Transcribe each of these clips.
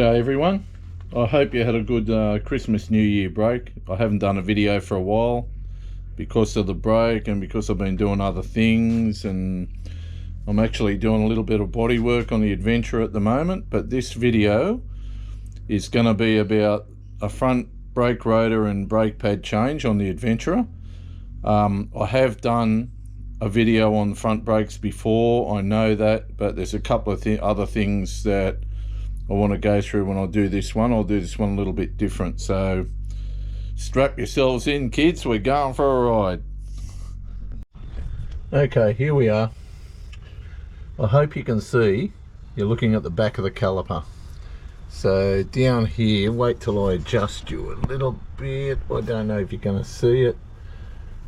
G'day everyone. I hope you had a good Christmas New Year break. I haven't done a video for a while because of the break and because I've been doing other things, and I'm actually doing a little bit of body work on the Adventra at the moment. But this video is going to be about a front brake rotor and brake pad change on the Adventra. I have done a video on front brakes before, I know that, but there's a couple of other things that I want to go through when I do this one. I'll do this one a little bit different, so strap yourselves in, kids, we're going for a ride. Okay, here we are. I hope you can see, you're looking at the back of the caliper. So down here, wait till I adjust you a little bit. I don't know if you're going to see it,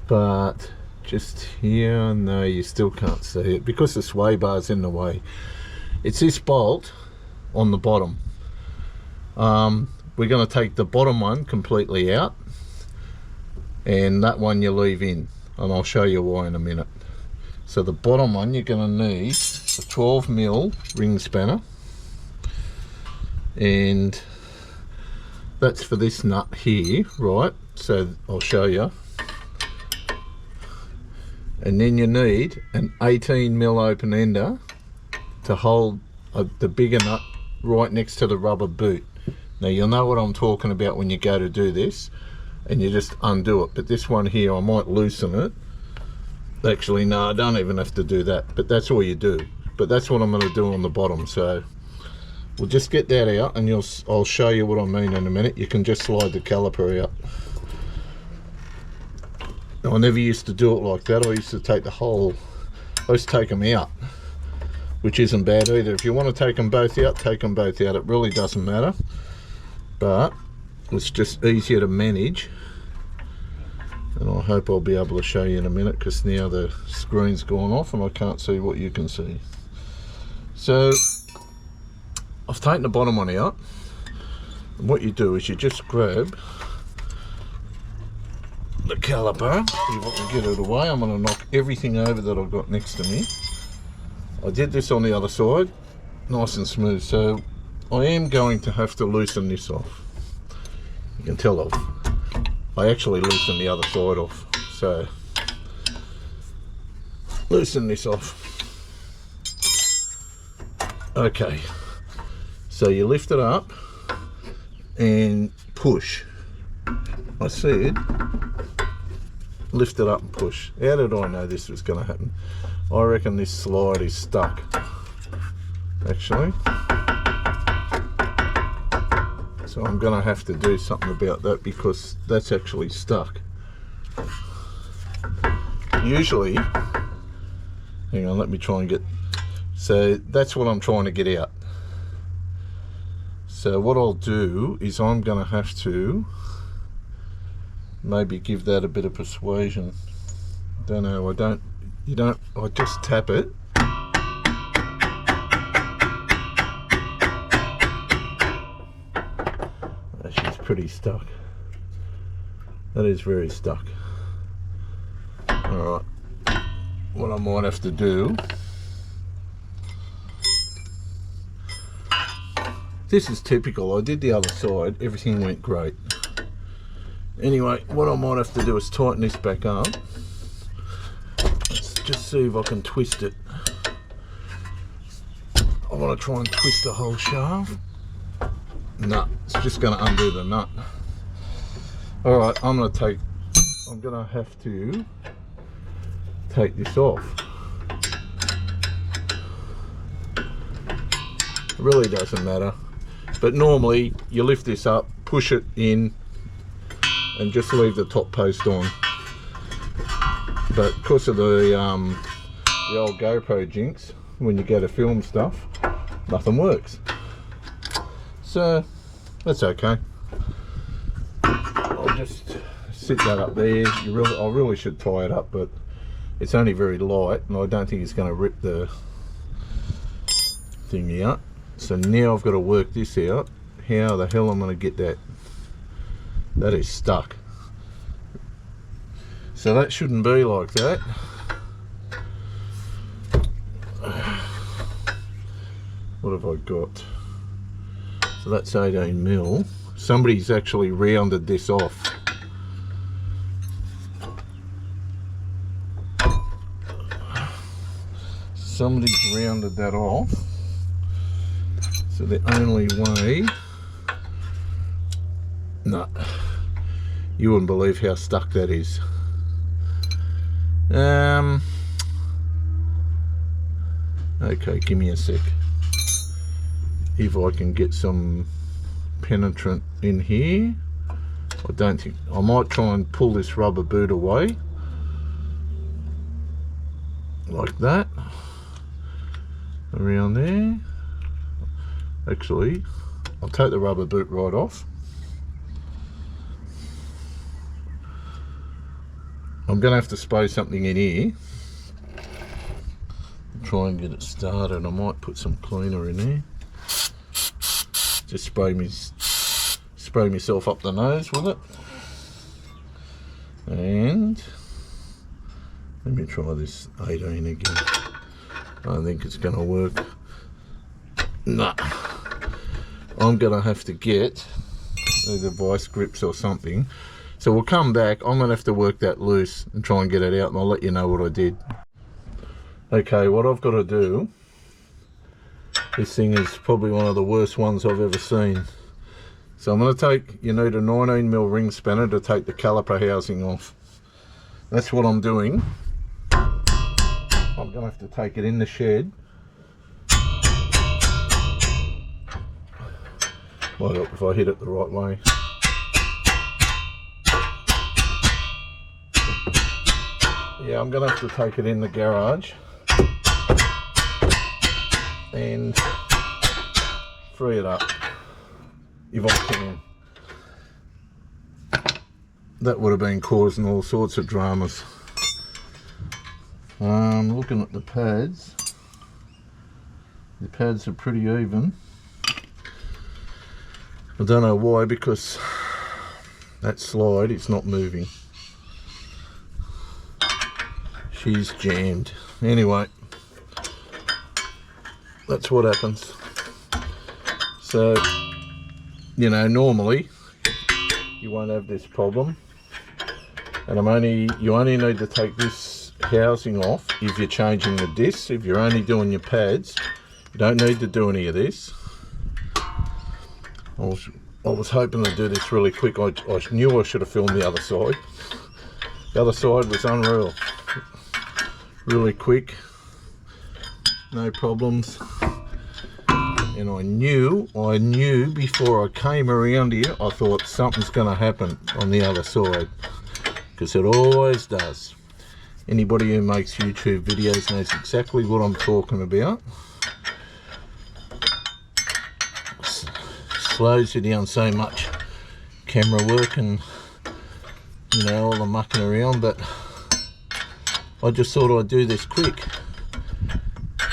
but just here, no, you still can't see it because the sway bar's in the way. It's this bolt on the bottom. We're going to take the bottom one completely out, and that one you leave in, and I'll show you why in a minute. So the bottom one, you're going to need a 12mm ring spanner, and that's for this nut here, right? So I'll show you. And then you need an 18mm open ender to hold the bigger nut right next to the rubber boot. Now you'll know what I'm talking about when you go to do this, and you just undo it. But this one here, I might loosen it. Actually, no, I don't even have to do that, but that's all you do. But that's what I'm going to do on the bottom. So we'll just get that out, and I'll show you what I mean in a minute. You can just slide the caliper out. Now, I never used to do it like that. I used to take the whole, I used to take them out, which isn't bad either. If you want to take them both out, take them both out. It really doesn't matter, but it's just easier to manage. And I hope I'll be able to show you in a minute, because now the screen's gone off and I can't see what you can see. So I've taken the bottom one out, and what you do is you just grab the caliper. See if I can get it away. I'm going to knock everything over that I've got next to me. I did this on the other side, nice and smooth, so I am going to have to loosen this off. You can tell I actually loosened the other side off, so loosen this off. Okay, so you lift it up and push. I said lift it up and push. How did I know this was going to happen? I reckon this slide is stuck, actually. So I'm going to have to do something about that, because that's actually stuck. Usually, hang on, let me try and get, so that's what I'm trying to get out. So what I'll do is I'm going to have to maybe give that a bit of persuasion. Don't know, I just tap it. She's pretty stuck. That is very stuck. Alright, what I might have to do, this is typical, I did the other side, everything went great. Anyway, what I might have to do is tighten this back up. Let's just see if I can twist it. I want to try and twist the whole shaft. No, it's just going to undo the nut. Alright, I'm going to have to take this off. It really doesn't matter. But normally, you lift this up, push it in, and just leave the top post on. But because of the old GoPro jinx, when you go to film stuff, nothing works. So that's okay. I'll just sit that up there. I really should tie it up, but it's only very light, and I don't think it's going to rip the thing out. So now I've got to work this out. How the hell am I going to get that? That is stuck. So that shouldn't be like that. What have I got? So that's 18 mil. Somebody's actually rounded this off. Somebody's rounded that off. So the only way... No. You wouldn't believe how stuck that is. Okay, give me a sec. If I can get some penetrant in here. I don't think... I might try and pull this rubber boot away. Like that. Around there. Actually, I'll take the rubber boot right off. I'm going to have to spray something in here. Try and get it started. I might put some cleaner in there. Just spray myself up the nose with it. And let me try this 18 again. I don't think it's going to work. Nah. I'm going to have to get either vice grips or something. So we'll come back. I'm going to have to work that loose and try and get it out, and I'll let you know what I did. Okay, what I've got to do, this thing is probably one of the worst ones I've ever seen. So I'm going to take, you need a 19mm ring spanner to take the caliper housing off. That's what I'm doing. I'm going to have to take it in the shed. Might help if I hit it the right way. Yeah, I'm going to have to take it in the garage and free it up if I can. That would have been causing all sorts of dramas. Looking at the pads are pretty even. I don't know why, because that slide is not moving. She's jammed. Anyway, that's what happens. So, you know, normally you won't have this problem. And you only need to take this housing off if you're changing the discs. If you're only doing your pads, you don't need to do any of this. I was hoping to do this really quick. I knew I should have filmed the other side. The other side was unreal. Really quick, no problems. And I knew before I came around here, I thought something's going to happen on the other side, because it always does. Anybody who makes YouTube videos knows exactly what I'm talking about. Slows you down so much, camera work and, you know, all the mucking around, but I just thought I'd do this quick.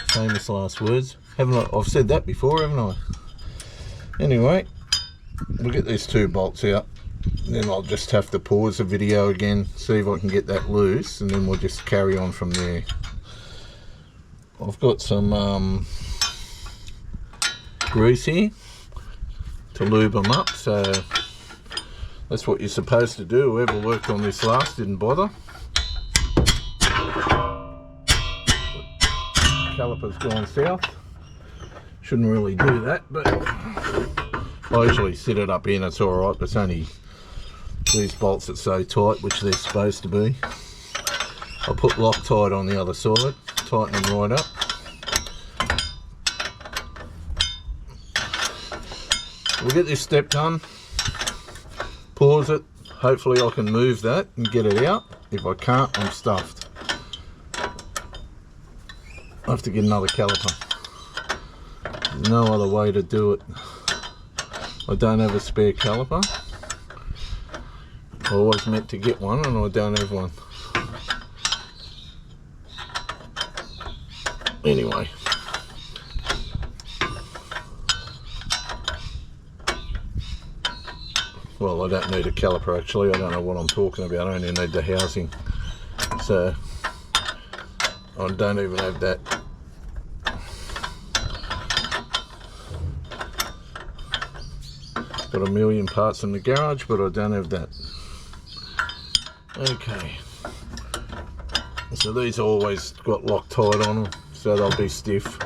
Famous last words. I've said that before, haven't I? Anyway, we'll get these two bolts out. Then I'll just have to pause the video again, see if I can get that loose, and then we'll just carry on from there. I've got some grease here to lube them up, so that's what you're supposed to do. Whoever worked on this last didn't bother. Caliper's gone south. Shouldn't really do that, but I usually sit it up in, it's alright, but it's only these bolts that's so tight, which they're supposed to be. I'll put Loctite on the other side, tighten them right up. We'll get this step done, pause it, hopefully I can move that and get it out. If I can't, I'm stuffed. I have to get another caliper. There's no other way to do it. I don't have a spare caliper. I always meant to get one and I don't have one. Anyway. Well, I don't need a caliper actually. I don't know what I'm talking about. I only need the housing. So I don't even have that. Got a million parts in the garage, but I don't have that. Okay. So these always got Loctite on them, so they'll be stiff.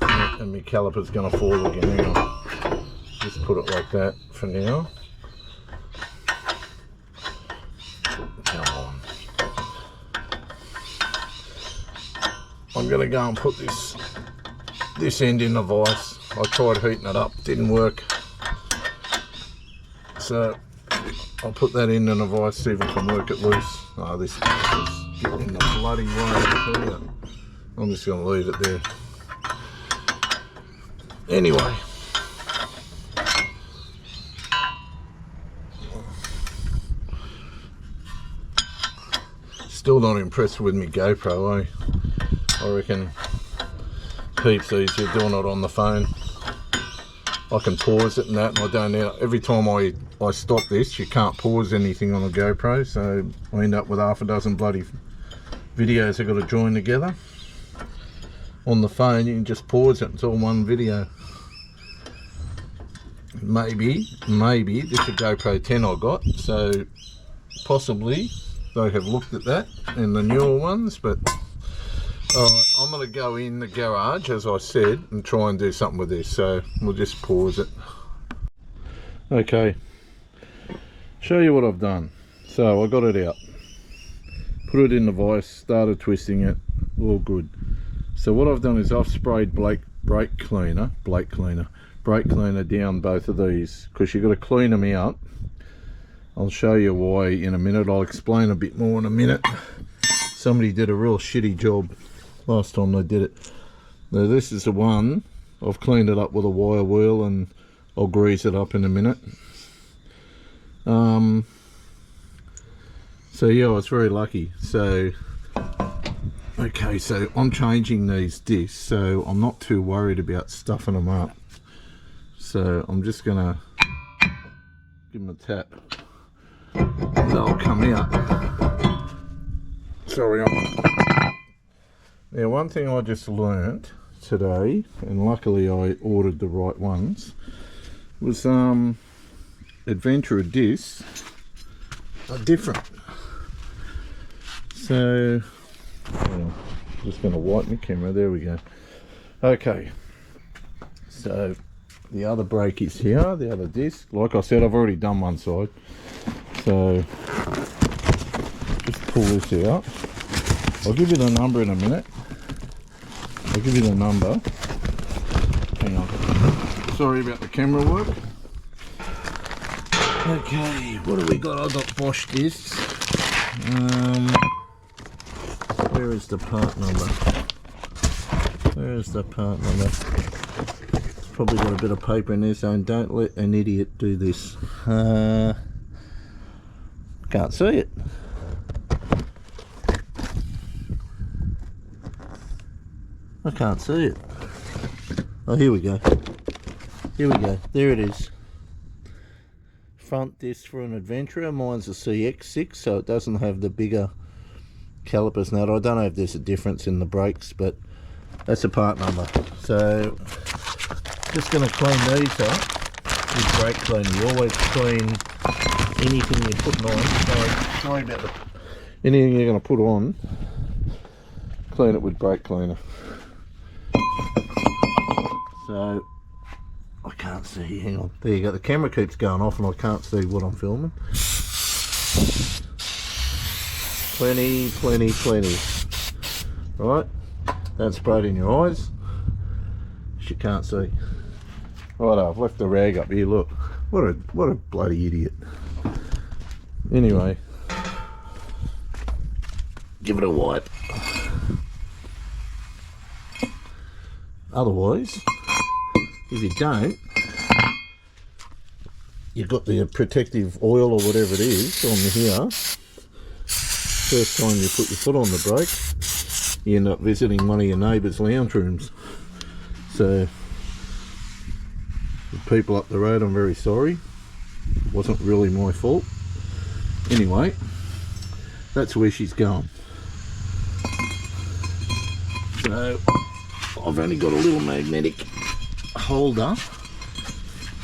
And my caliper's going to fall again. Hang on. Just put it like that for now. Come on. I'm going to go and put this end in the vise. I tried heating it up, didn't work. So I'll put that in the vise, see if I can work it loose. Oh, this is getting in the bloody way, I tell you. I'm just going to leave it there. Anyway. Still not impressed with my GoPro, eh? I reckon heaps easier doing it on the phone. I can pause it and that, and I don't know. Every time I stop this, you can't pause anything on the GoPro, so I end up with half a dozen bloody videos I've got to join together. On the phone, you can just pause it, it's all one video. Maybe this is a GoPro 10 I got, so possibly they have looked at that in the newer ones, but alright, I'm going to go in the garage, as I said, and try and do something with this, so we'll just pause it. Okay, show you what I've done. So I got it out, put it in the vise, started twisting it, all good. So what I've done is I've sprayed brake cleaner down both of these, because you've got to clean them out. I'll show you why in a minute. I'll explain a bit more in a minute. Somebody did a real shitty job last time they did it. Now this is the one, I've cleaned it up with a wire wheel and I'll grease it up in a minute. So yeah, I was very lucky. So okay, so I'm changing these discs, so I'm not too worried about stuffing them up. So I'm just gonna give them a tap. They'll come out. Sorry, now one thing I just learnt today, and luckily I ordered the right ones, was Adventra discs are different. So I'm just going to wipe my camera, there we go. Okay, so the other brake is here, the other disc. Like I said, I've already done one side, so just pull this out. I'll give you the number in a minute. I'll give you the number. Hang on. Sorry about the camera work. Okay, what do we got? I got Bosch discs. Where is the part number? Where is the part number? It's probably got a bit of paper in there, so don't let an idiot do this. Can't see it. I can't see it. Oh, here we go. Here we go. There it is. Front disc for an Adventra. Mine's a CX6, so it doesn't have the bigger calipers. Now, I don't know if there's a difference in the brakes, but that's a part number. So, just going to clean these up with brake cleaner. You always clean anything you're putting on. Sorry about the... Anything you're going to put on, clean it with brake cleaner. So, I can't see, hang on, there you go, the camera keeps going off and I can't see what I'm filming. Plenty. Right, don't spray it in your eyes, you can't see. Right, I've left the rag up here, look, what a bloody idiot. Anyway, give it a wipe. Otherwise, if you don't, you've got the protective oil or whatever it is on here. First time you put your foot on the brake, you end up visiting one of your neighbour's lounge rooms. So, the people up the road, I'm very sorry. It wasn't really my fault. Anyway, that's where she's going. So, I've only got a little magnetic holder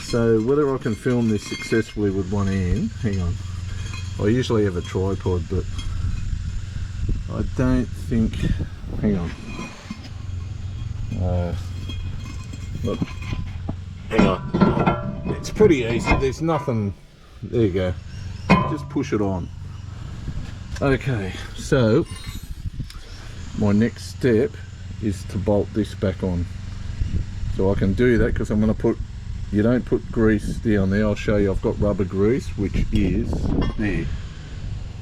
So whether I can film this successfully with one hand, hang on. I usually have a tripod, but I don't think, hang on. Look, hang on. It's pretty easy, there's nothing, there you go. Just push it on. Okay, so my next step is to bolt this back on. So I can do that because I'm going to put, you don't put grease down there. I'll show you. I've got rubber grease, which is there.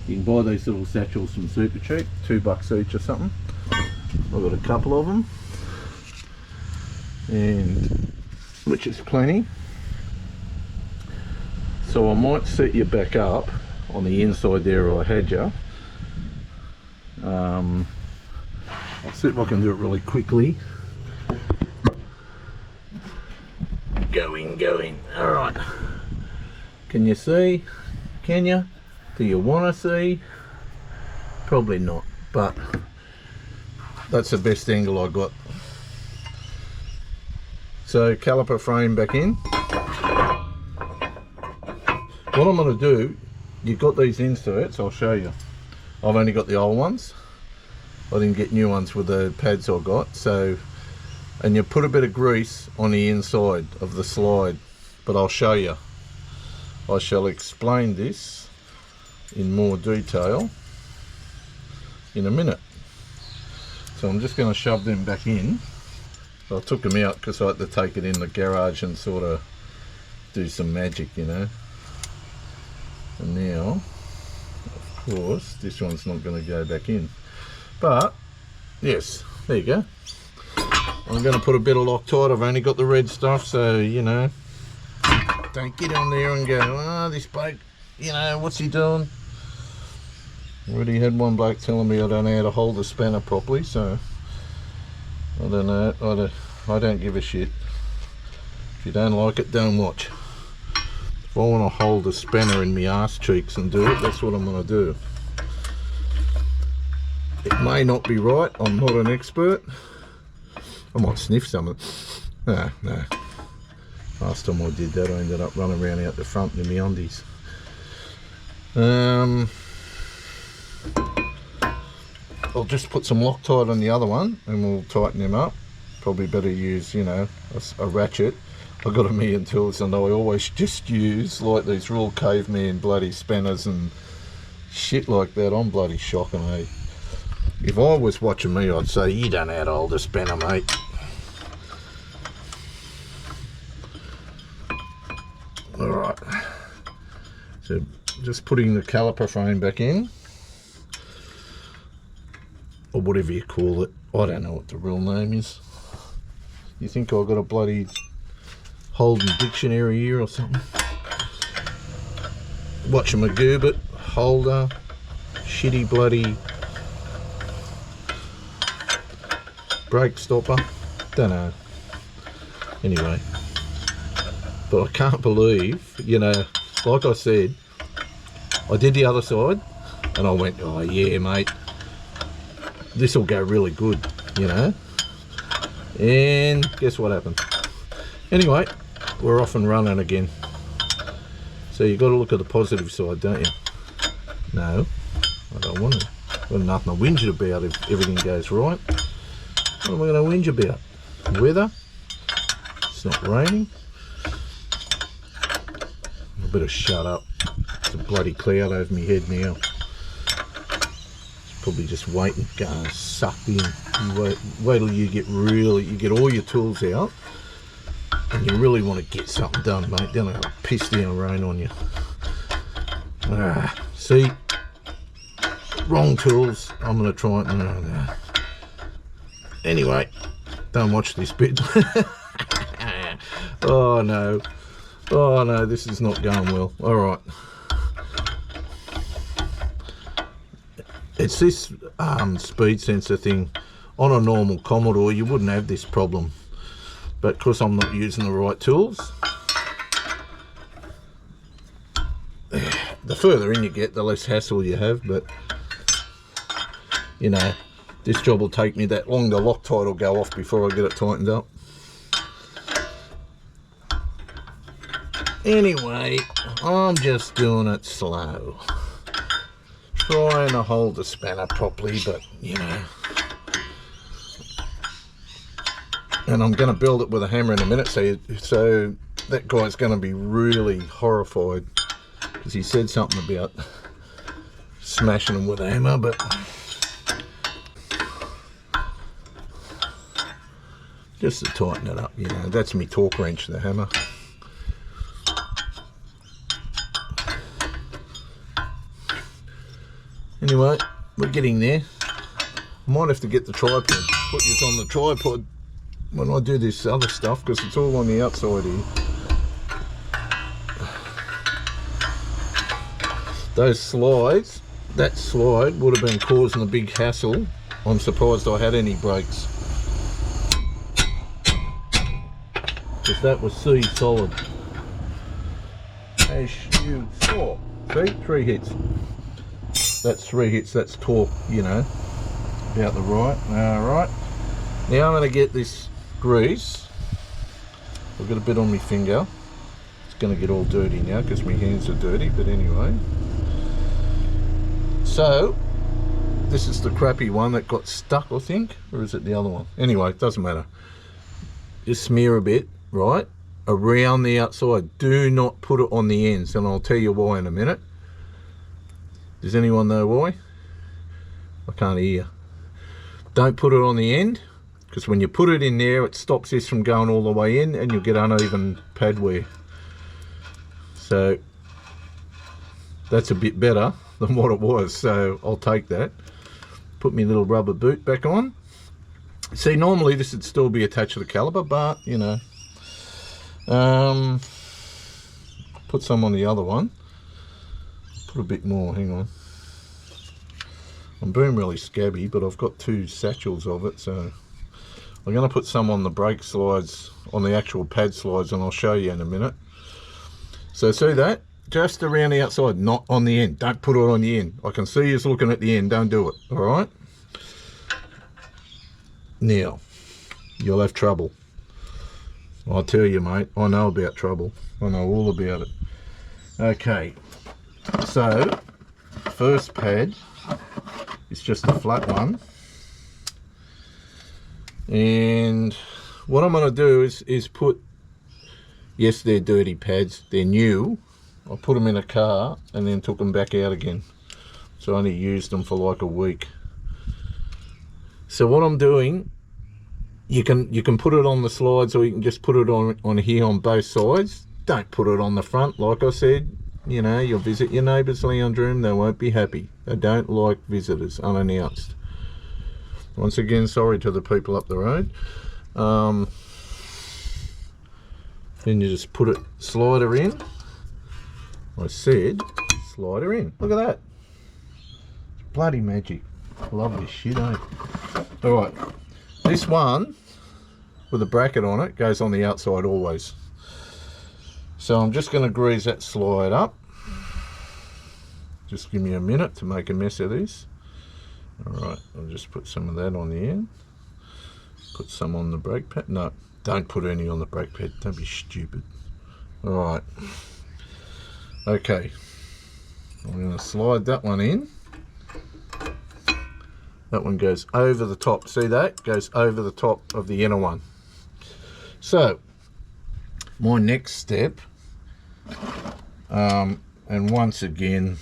You can buy these little satchels from Super Cheap, $2 each or something. I've got a couple of them, and which is plenty. So I might set you back up on the inside there I had you. I'll see if I can do it really quickly. Going. All right. Can you see? Can you? Do you want to see? Probably not, but that's the best angle I got. So caliper frame back in. What I'm going to do, you've got these inserts, I'll show you. I've only got the old ones. I didn't get new ones with the pads I got. So, and you put a bit of grease on the inside of the slide, but I'll show you. I shall explain this in more detail in a minute. So I'm just going to shove them back in. So I took them out because I had to take it in the garage and sort of do some magic, you know. And now, of course, this one's not going to go back in. But, yes, there you go. I'm going to put a bit of Loctite. I've only got the red stuff, so, you know, don't get on there and go, oh, this bloke, you know, what's he doing? Already had one bloke telling me I don't know how to hold the spanner properly, so I don't know. I don't give a shit. If you don't like it, don't watch. If I want to hold a spanner in my arse cheeks and do it, that's what I'm going to do. It may not be right. I'm not an expert. I might sniff something. No. Last time I did that, I ended up running around out the front in my undies. I'll just put some Loctite on the other one and we'll tighten them up. Probably better use, you know, a ratchet. I've got a million tools and I always just use like these real caveman bloody spanners and shit like that. I'm bloody shocking, eh? If I was watching me, I'd say, you don't know how to hold a spanner, mate. Alright. So just putting the caliper frame back in. Or whatever you call it. I don't know what the real name is. You think I've got a bloody Holden dictionary here or something? Watch a McGurbet holder, shitty bloody brake stopper, don't know. Anyway, but I can't believe, you know, like I said, I did the other side and I went, oh yeah mate, this will go really good, you know. And guess what happened? Anyway, we're off and running again. So you got to look at the positive side, don't you? No, I don't want to. I've got nothing to whinge about if everything goes right. What am I going to whinge about? Weather? It's not raining. I better shut up. There's a bloody cloud over my head now. Probably just waiting, going sucked in. You wait till you get all your tools out and you really want to get something done, mate. Then I'll piss down rain on you. See, wrong tools. I'm going to try it. No. Anyway, don't watch this bit. Oh no, this is not going well. All right. It's this speed sensor thing. On a normal Commodore you wouldn't have this problem, but because I'm not using the right tools, the further in you get the less hassle you have. But you know, this job will take me that long. The Loctite will go off before I get it tightened up. Anyway, I'm just doing it slow. Trying to hold the spanner properly, but you know. And I'm going to build it with a hammer in a minute, so that guy's going to be really horrified because he said something about smashing them with a hammer, but just to tighten it up, you know. That's my torque wrench, the hammer. Anyway, we're getting there. I might have to get the tripod, put this on the tripod when I do this other stuff, because it's all on the outside here. Those slides, that slide would have been causing a big hassle. I'm surprised I had any brakes, because that was C solid. As you saw, see, 3 hits. That's 3 hits, that's torque, you know, about the right. Alright, now I'm going to get this grease. I've got a bit on my finger. It's going to get all dirty now because my hands are dirty, but anyway. So, this is the crappy one that got stuck, I think, or is it the other one? Anyway, it doesn't matter. Just smear a bit, right, around the outside. Do not put it on the ends, and I'll tell you why in a minute. Does anyone know why? I can't hear. Don't put it on the end, because when you put it in there, it stops this from going all the way in, and you'll get uneven pad wear. So that's a bit better than what it was, so I'll take that. Put my little rubber boot back on. See, normally this would still be attached to the caliper, but you know, put some on the other one. Put a bit more, hang on. I'm being really scabby, but I've got 2 satchels of it, so I'm going to put some on the brake slides, on the actual pad slides, and I'll show you in a minute. So see that? Just around the outside, not on the end. Don't put it on the end. I can see you looking at the end, don't do it, alright? Now, you'll have trouble. I'll tell you, mate, I know about trouble. I know all about it. Okay, so, first pad is just a flat one. And what I'm going to do is put, yes, they're dirty pads, they're new. I put them in a car and then took them back out again. So I only used them for like a week. So what I'm doing, you can put it on the slides, or you can just put it on here on both sides. Don't put it on the front, like I said. You know, you'll visit your neighbour's lounge room, they won't be happy. They don't like visitors unannounced. Once again, sorry to the people up the road. Then you just put it, slide her in. I said, slide her in. Look at that. It's bloody magic. I love this shit, eh? Alright, this one with a bracket on it goes on the outside always. So I'm just going to grease that slide up. Just give me a minute to make a mess of this. Alright, I'll just put some of that on the end. Put some on the brake pad. No, don't put any on the brake pad. Don't be stupid. Alright. Okay. I'm going to slide that one in. That one goes over the top. See that? Goes over the top of the inner one. So, my next step, and once again,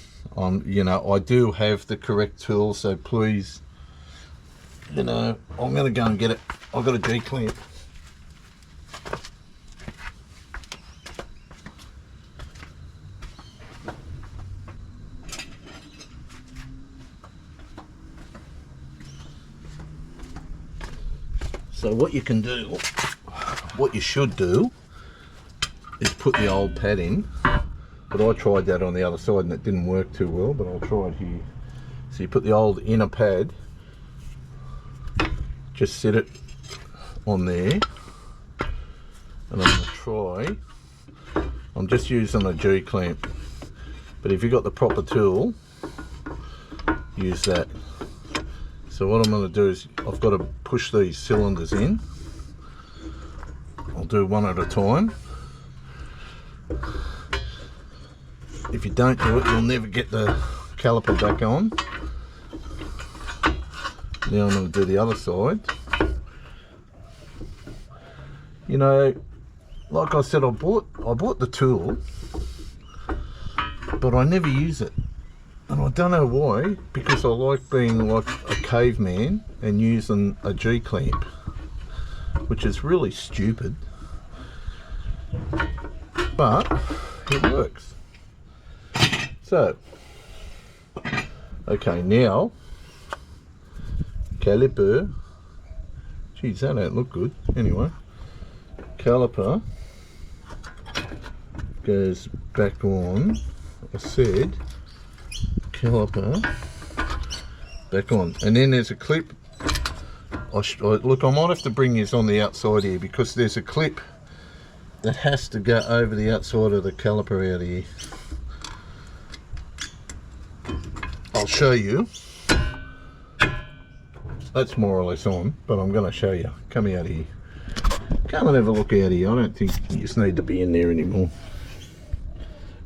you know, I do have the correct tool, so please, you know, I'm going to go and get it. I've got a G-clamp. So what you can do, what you should do, is put the old pad in. But I tried that on the other side and it didn't work too well, but I'll try it here. So you put the old inner pad, just set it on there, and I'm going to try, I'm just using a G-clamp, but if you've got the proper tool, use that. So what I'm going to do is, I've got to push these cylinders in. I'll do one at a time. if you don't do it, you'll never get the caliper back on. Now I'm going to do the other side. You know, like I said, I bought the tool, but I never use it. And I don't know why, because I like being like a caveman and using a G-clamp, which is really stupid, but it works. So, okay, now, caliper, geez, that don't look good. Anyway, caliper goes back on. I said caliper back on, and then there's a clip. Look, I might have to bring this on the outside here, because there's a clip that has to go over the outside of the caliper out of here. I'll show you. That's more or less on, but I'm going to show you. Come out here. Come and have a look out here. I don't think you just need to be in there anymore.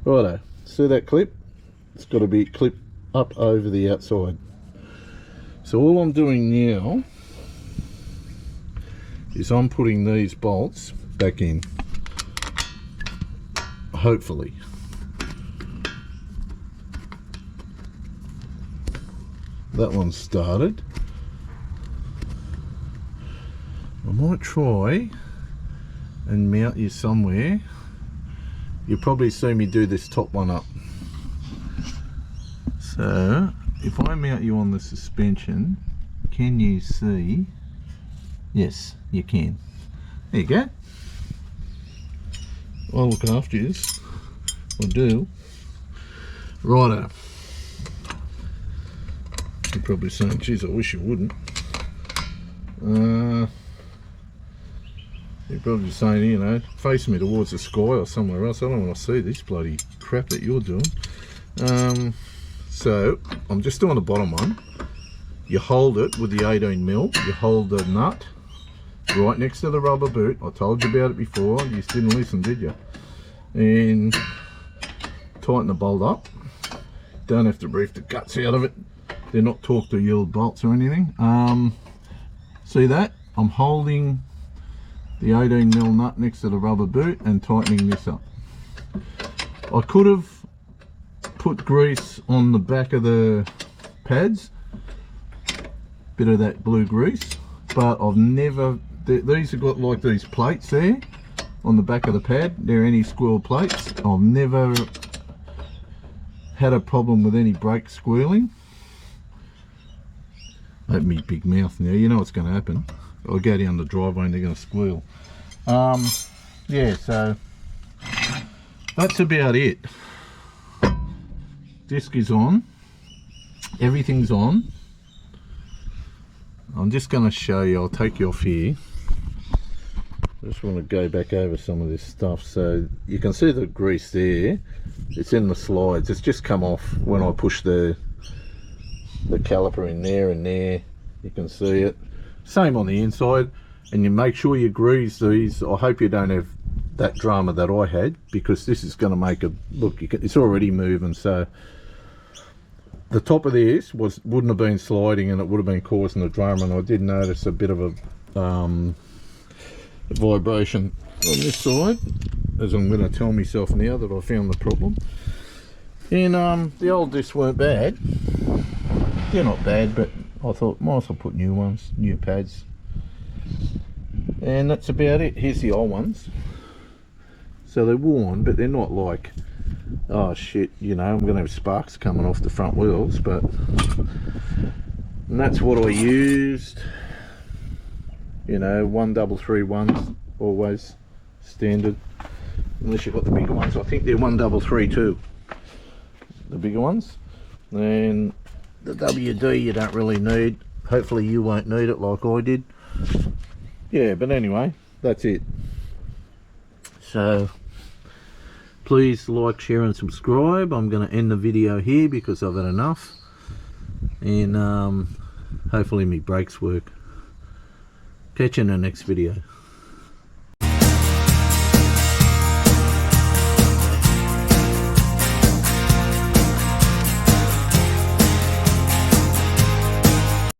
Righto. See that clip? It's got to be clipped up over the outside. So all I'm doing now is I'm putting these bolts back in. Hopefully. That one's started. I might try and mount you somewhere. You'll probably see me do this top one up. So if I mount you on the suspension, can you see? Yes, you can. There you go. I'll look after you. I do. Righto. You're probably saying, geez, I wish you wouldn't. You're probably saying, you know, face me towards the sky or somewhere else. I don't want to see this bloody crap that you're doing. So I'm just doing the bottom one. You hold it with the 18mm. You hold the nut right next to the rubber boot. I told you about it before. You just didn't listen, did you? And tighten the bolt up. Don't have to breathe the guts out of it. They're not torque to yield bolts or anything. See that? I'm holding the 18mm nut next to the rubber boot and tightening this up. I could have put grease on the back of the pads, bit of that blue grease, but I've never, these have got like these plates there on the back of the pad. They're any squirrel plates. I've never had a problem with any brake squealing. Open me big mouth now, you know what's going to happen. I'll go down the driveway and they're going to squeal. Yeah, so that's about it. Disc is on, everything's on. I'm just going to show you, I'll take you off here. I just want to go back over some of this stuff. So you can see the grease there, it's in the slides. It's just come off when I push the caliper in there and there. You can see it. Same on the inside. And you make sure you grease these. I hope you don't have that drama that I had, because this is going to make a look. It's already moving. So the top of this wouldn't have been sliding, and it would have been causing the drama. And I did notice a bit of a vibration on this side, as I'm going to tell myself now that I found the problem. And the old discs weren't bad. They're not bad, but I thought might as well put new ones, new pads. And that's about it. Here's the old ones. So they're worn, but they're not like, oh shit, you know, I'm going to have sparks coming off the front wheels. But and that's what I used. You know, 1331s, always standard, unless you've got the bigger ones. I think they're 1332, the bigger ones. And the WD you don't really need. Hopefully you won't need it like I did. Yeah, but anyway, that's it. So please like, share and subscribe. I'm going to end the video here because I've had enough. And hopefully my brakes work. Catch you in the next video.